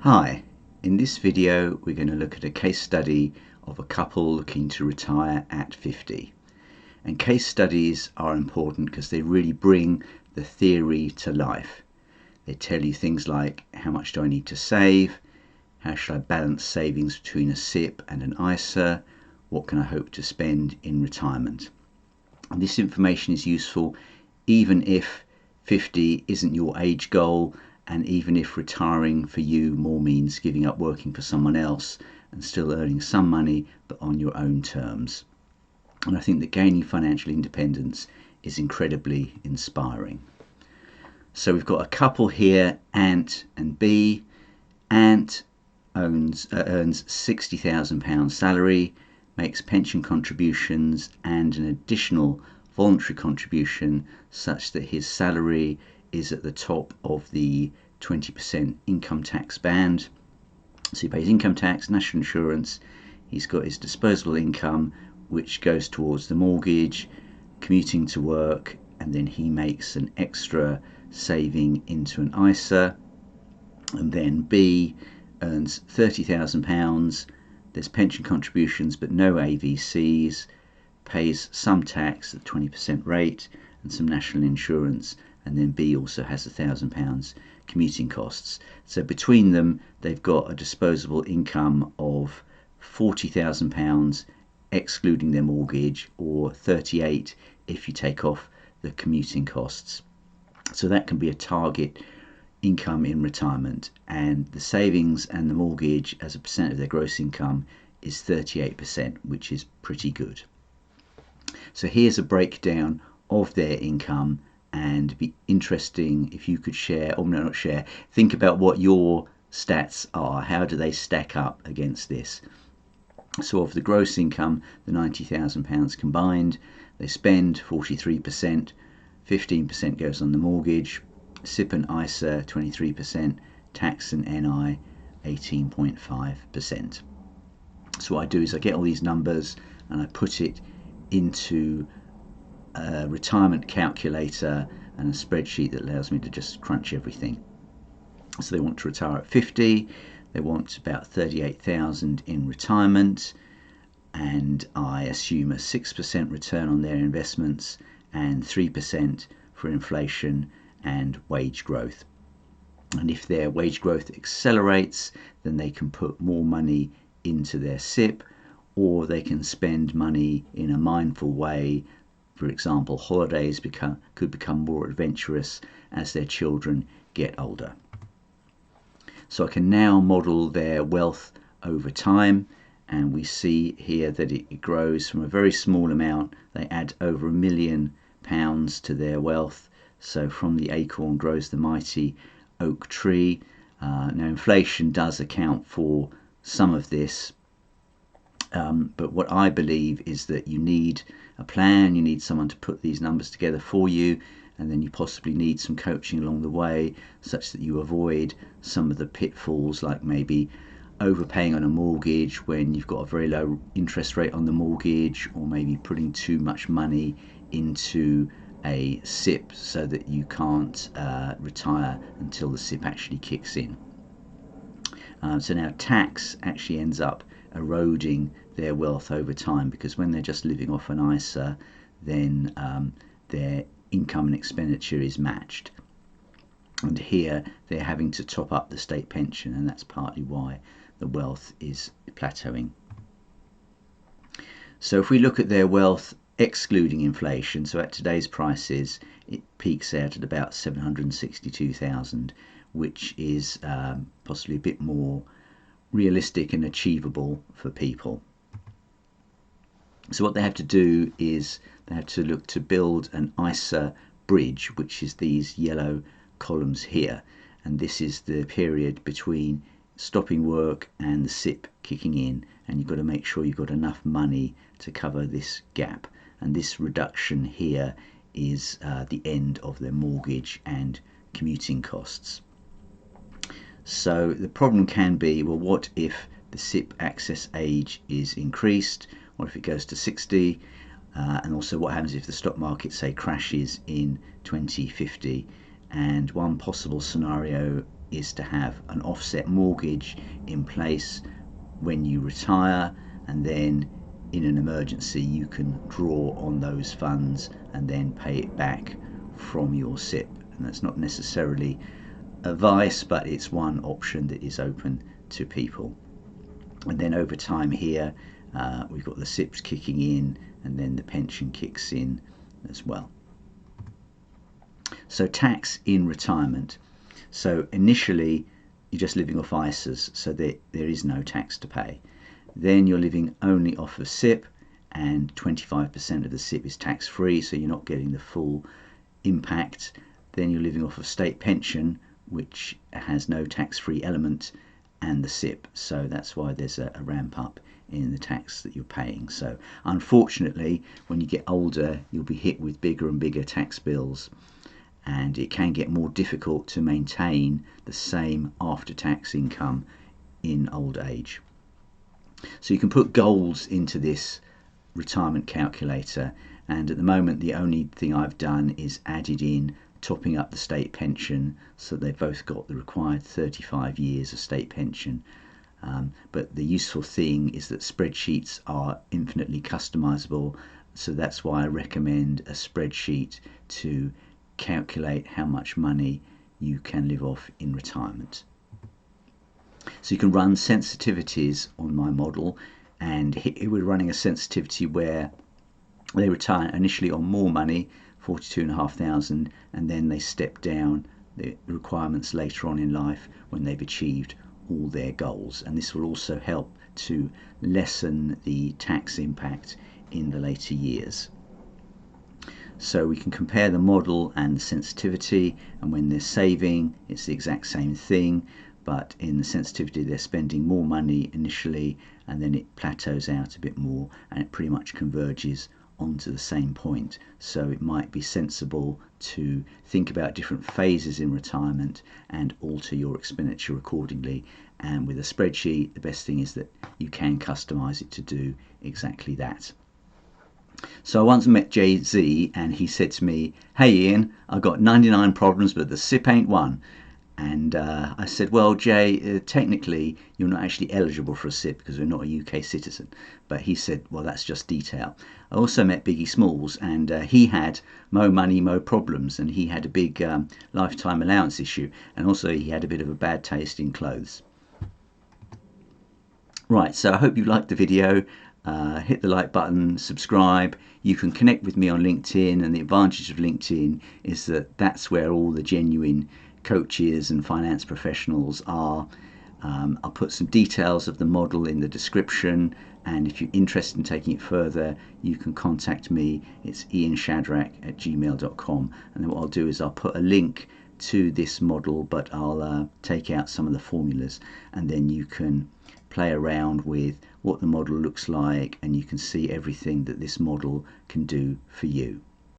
Hi, in this video we're going to look at a case study of a couple looking to retire at 50. And case studies are important because they really bring the theory to life. They tell you things like, how much do I need to save? How should I balance savings between a SIPP and an ISA? What can I hope to spend in retirement? And this information is useful even if 50 isn't your age goal, and even if retiring for you more means giving up working for someone else and still earning some money but on your own terms. And I think that gaining financial independence is incredibly inspiring. So we've got a couple here, Ant and B. Ant earns £60,000 salary, makes pension contributions and an additional voluntary contribution such that his salary is at the top of the 20% income tax band. So he pays income tax, national insurance, he's got his disposable income which goes towards the mortgage, commuting to work, and then he makes an extra saving into an ISA. And then B earns £30,000, there's pension contributions but no AVCs, pays some tax at 20% rate and some national insurance, and then B also has £1,000 commuting costs. So between them they've got a disposable income of £40,000 excluding their mortgage, or 38 if you take off the commuting costs. So that can be a target income in retirement, and the savings and the mortgage as a percent of their gross income is 38%, which is pretty good. So here's a breakdown of their income, and it'd be interesting if you could share, or no, not share, think about what your stats are. How do they stack up against this? So of the gross income, the £90,000 combined, they spend 43%, 15% goes on the mortgage, SIPP and ISA 23%, tax and NI 18.5%. So what I do is I get all these numbers and I put it into a retirement calculator and a spreadsheet that allows me to just crunch everything. So they want to retire at 50, they want about 38,000 in retirement, and I assume a 6% return on their investments and 3% for inflation and wage growth. And if their wage growth accelerates, then they can put more money into their SIPP, or they can spend money in a mindful way. For example, holidays could become more adventurous as their children get older. So I can now model their wealth over time, and we see here that it grows from a very small amount. They add over £1 million to their wealth. So from the acorn grows the mighty oak tree. Now inflation does account for some of this, but what I believe is that you need a plan, you need someone to put these numbers together for you, and then you possibly need some coaching along the way such that you avoid some of the pitfalls, like maybe overpaying on a mortgage when you've got a very low interest rate on the mortgage, or maybe putting too much money into a SIPP so that you can't retire until the SIPP actually kicks in. So now tax actually ends up eroding their wealth over time, because when they're just living off an ISA, then their income and expenditure is matched, and here they're having to top up the state pension, and that's partly why the wealth is plateauing. So if we look at their wealth excluding inflation, so at today's prices it peaks out at about 762,000, which is possibly a bit more realistic and achievable for people. So what they have to do is they have to look to build an ISA bridge, which is these yellow columns here, and this is the period between stopping work and the SIPP kicking in, and you've got to make sure you've got enough money to cover this gap, and this reduction here is the end of their mortgage and commuting costs. So the problem can be, well, what if the SIPP access age is increased? What if it goes to 60? And also what happens if the stock market, say, crashes in 2050? And one possible scenario is to have an offset mortgage in place when you retire, and then in an emergency you can draw on those funds and then pay it back from your SIPP. And that's not necessarily advice, but it's one option that is open to people. And then over time here we've got the SIPPs kicking in, and then the pension kicks in as well. So tax in retirement. So initially you're just living off ISAs, so there is no tax to pay. Then you're living only off of SIPP, and 25% of the SIPP is tax free, so you're not getting the full impact. Then you're living off of state pension, which has no tax free element, and the SIPP, so that's why there's a ramp up in the tax that you're paying. So unfortunately, when you get older, you'll be hit with bigger and bigger tax bills, and it can get more difficult to maintain the same after-tax income in old age. So you can put goals into this retirement calculator, and at the moment the only thing I've done is added in topping up the state pension, so they've both got the required 35 years of state pension. But the useful thing is that spreadsheets are infinitely customizable, so that's why I recommend a spreadsheet to calculate how much money you can live off in retirement. So you can run sensitivities on my model, and here we're running a sensitivity where they retire initially on more money, 42,500, and then they step down the requirements later on in life when they've achieved all their goals. And this will also help to lessen the tax impact in the later years. So we can compare the model and the sensitivity, and when they're saving it's the exact same thing, but in the sensitivity they're spending more money initially, and then it plateaus out a bit more and it pretty much converges onto the same point. So it might be sensible to think about different phases in retirement and alter your expenditure accordingly. And with a spreadsheet, the best thing is that you can customize it to do exactly that. So I once met Jay-Z, and he said to me, "Hey Ian, I've got 99 problems but the SIPP ain't one." And I said, "Well, Jay, technically you're not actually eligible for a SIPP because you're not a UK citizen." But he said, "Well, that's just detail." I also met Biggie Smalls, and he had mo money, mo problems, and he had a big lifetime allowance issue, and also he had a bit of a bad taste in clothes. Right, so I hope you liked the video. Hit the like button, subscribe. You can connect with me on LinkedIn, and the advantage of LinkedIn is that that's where all the genuine coaches and finance professionals are. I'll put some details of the model in the description, and if you're interested in taking it further, you can contact me. It's ianshadrack@gmail.com, and then what I'll do is I'll put a link to this model, but I'll take out some of the formulas, and then you can play around with what the model looks like, and you can see everything that this model can do for you.